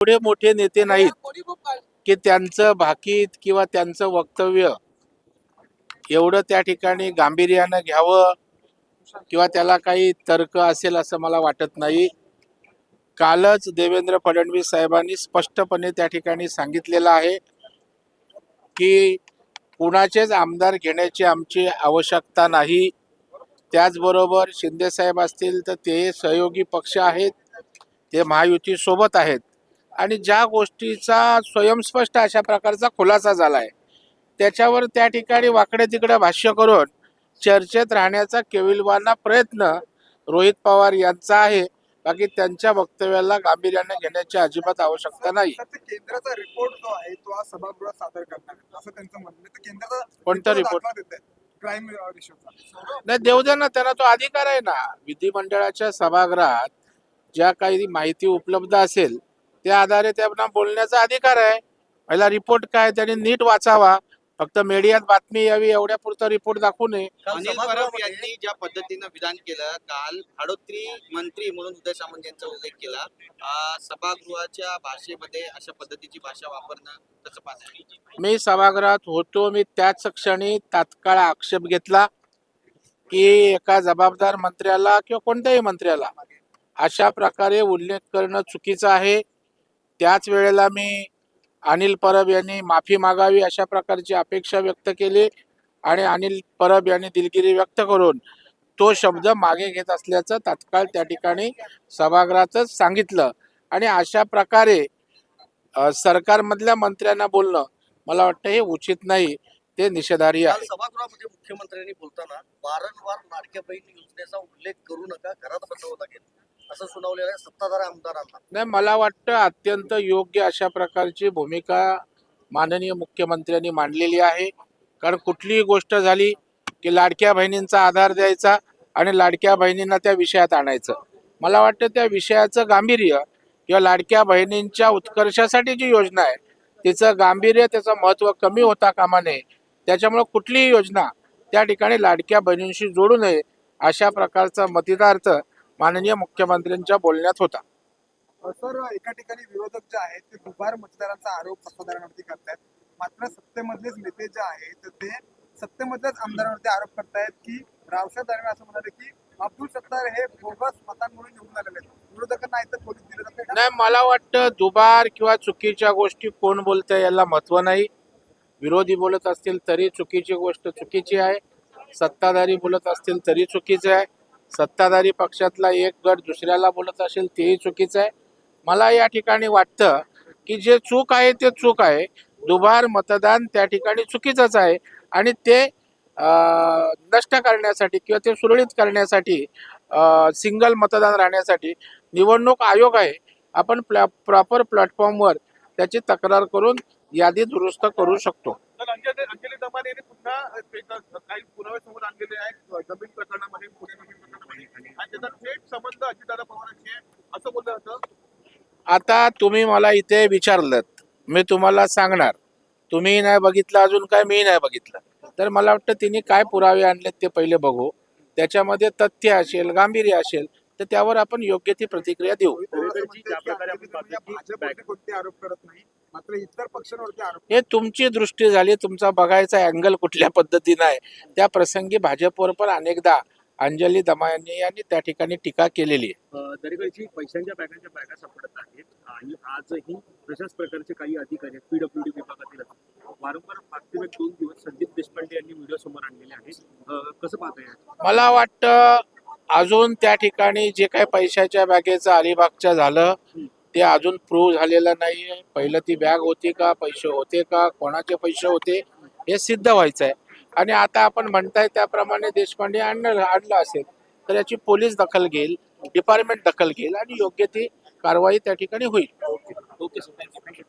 एवढे मोठे नेते नाहीत की त्यांचं भाकीत किंवा त्यांचं वक्तव्य एवढं त्या ठिकाणी गांभीर्यानं घ्यावं किंवा त्याला काही तर्क असेल असं मला वाटत नाही. कालच देवेंद्र फडणवीस साहेबांनी स्पष्टपणे त्या ठिकाणी सांगितलेलं आहे की कुणाचेच आमदार घेण्याची आमची आवश्यकता नाही. त्याचबरोबर शिंदे साहेब असतील तर ते सहयोगी पक्ष आहेत, ते महायुती सोबत आहेत आणि ज्या गोष्टीचा स्वयंस्पष्ट अशा प्रकारचा खुलासा झाला आहे त्याच्यावर त्या ठिकाणी वाकडे तिकडे भाष्य करून चर्चेत राहण्याचा केविलवाना प्रयत्न रोहित पवार यांचा आहे. बाकी त्यांच्या वक्तव्याला गांभीर्याने घेण्याची अजिबात आवश्यकता नाही. केंद्राचा रिपोर्ट जो आहे तो आज सभागृहात सादर करणार आहे असं त्यांचं म्हणणं आहे. केंद्राचा कोणता रिपोर्ट? क्राईम रिपोर्ट नाही, देऊ द्या ना, त्यांना तो अधिकार आहे ना. विधिमंडळाच्या सभागृहात ज्या काही माहिती उपलब्ध असेल त्या आधारे त्यांना बोलण्याचा अधिकार आहे. पहिला रिपोर्ट काय त्यांनी नीट वाचावा, फक्त मीडियात बातमी यावी एवढ्या पुरता रिपोर्ट दाखवू नये. अनिल परब यांनी ज्या पद्धतीनं विधान केलं, काल हाडोत्री मंत्री म्हणून उदय सामंत यांचा उल्लेख केला, सभागृहाच्या भाषेमध्ये अशा पद्धतीची भाषा वापरणं कसं पाहताय? मी सभागृहात होतो, मी त्याच क्षणी तात्काळ आक्षेप घेतला की एका जबाबदार मंत्र्याला किंवा कोणत्याही मंत्र्याला अशा प्रकारे उल्लेख करणं चुकीचं आहे. त्याच वेळेला मी अनिल परब यांनी माफी मागावी अशा प्रकारची अपेक्षा व्यक्त केली आणि अनिल परब यांनी दिलगिरी व्यक्त करून तो शब्द मागे घेत असल्याचं तात्काळ त्या ठिकाणी सभागृहातच सांगितलं. आणि अशा प्रकारे सरकारमधल्या मंत्र्यांना बोलणं मला वाटतं हे उचित नाही, ते निषेधार्ह आहे. सभागृहामध्ये मुख्यमंत्र्यांनी बोलताना वारंवार लाडक्या बहीण योजनेचा उल्लेख करू नका, घरात बसावं लागेल असं सुनावलेलं आहे सत्ताधारी आमदारांना. नाही, मला वाटतं अत्यंत योग्य अशा प्रकारची भूमिका माननीय मुख्यमंत्र्यांनी मांडलेली आहे. कारण कुठलीही गोष्ट झाली की लाडक्या बहिणींचा आधार द्यायचा आणि लाडक्या बहिणींना त्या विषयात आणायचं. मला वाटतं त्या विषयाचं गांभीर्य किंवा लाडक्या बहिणींच्या उत्कर्षासाठी जी योजना आहे तिचं गांभीर्य, त्याचं महत्त्व कमी होता कामा नये. त्याच्यामुळे कुठलीही योजना त्या ठिकाणी लाडक्या बहिणींशी जोडू नये अशा प्रकारचा मतितार्थ माननीय मुख्यमंत्र्यांच्या बोलण्यात होता. सर, एका ठिकाणी विरोधक जे आहेत ते दुबार मतदारांचा आरोप सत्ताधाऱ्यांवरती करतायत, मात्र सत्तेमधलेच नेते जे आहेत ते सत्तेमधल्याच आमदारांवरती आरोप करतायत की रावसाहेब दानवे असं म्हणाले की अब्दुल सत्तार हे बोगस मतांमुळे निवडून आलेले आहेत, विरोधकांना इथं पोलीस दिले जाते. नाही, मला वाटतं दुबार किंवा चुकीच्या गोष्टी कोण बोलतंय याला महत्व नाही. विरोधी बोलत असतील तरी चुकीची गोष्ट चुकीची आहे, सत्ताधारी बोलत असतील तरी चुकीचं आहे, सत्ताधारी पक्षातला एक गट दुसऱ्याला बोलत असेल तेही चुकीचं आहे. मला या ठिकाणी वाटतं की जे चूक आहे ते चूक आहे. दुबार मतदान त्या ठिकाणी चुकीचंच आहे आणि ते नष्ट करण्यासाठी किंवा ते सुरळीत करण्यासाठी सिंगल मतदान राहण्यासाठी निवडणूक आयोग आहे. आपण प्रॉपर प्लॅटफॉर्मवर त्याची तक्रार करून यादी दुरुस्त करू शकतो. अंजली दमाने यांनी पुन्हा काही पुरावे समोर आणलेले आहेत जमीन प्रकरणामध्ये, पुणे जमीन प्रकरणामध्ये, आणि त्याचा थेट संबंध अजितदादा पवारांशी आहे असं बोललं जातं. आता तुम्ही मला इथे विचारलं, मी तुम्हाला सांगणार. तुम्ही नाही बघितलं अजून काय, मी नाही बघितलं, तर मला वाटतं तिने काय पुरावे आणलेत ते पहिले बघू. त्याच्यामध्ये तथ्य असेल, गांभीर्य असेल तर त्यावर आपण योग्य ती प्रतिक्रिया देऊ. कोणते आरोप करत नाही, मात्र इतर पक्षांवरती आरोप. हे तुमची दृष्टी झाली, तुमचा बघायचा अँगल कुठल्या पद्धतीनं आहे. त्या प्रसंगी भाजपवर पण अनेकदा अंजली दमानी यांनी त्या ठिकाणी टीका केलेली आहे. दरेकडची पैशांच्या बॅगा सापडत आहेत आणि आजही तशाच प्रकारचे काही अधिकारी पीडब्ल्यूडी विभागातील वारंवार मागचे 2 दिवस संदीप देशपांडे यांनी व्हिडिओ समोर आणलेले आहेत. कसं पाहताय? मला वाटतं अजून त्या ठिकाणी जे काही पैशाच्या बॅगेचं अलिबागच्या झालं ते अजून प्रूव्ह झालेलं नाहीये. पहिलं ती बॅग होती का, पैसे होते का, कोणाचे पैसे होते हे सिद्ध व्हायचं आहे. आणि आता आपण म्हणताय त्याप्रमाणे देशपांडे आणलं असेल तर याची पोलीस दखल घेईल, डिपार्टमेंट दखल घेईल आणि योग्य ती कारवाई त्या ठिकाणी होईल. Okay sir, thank you.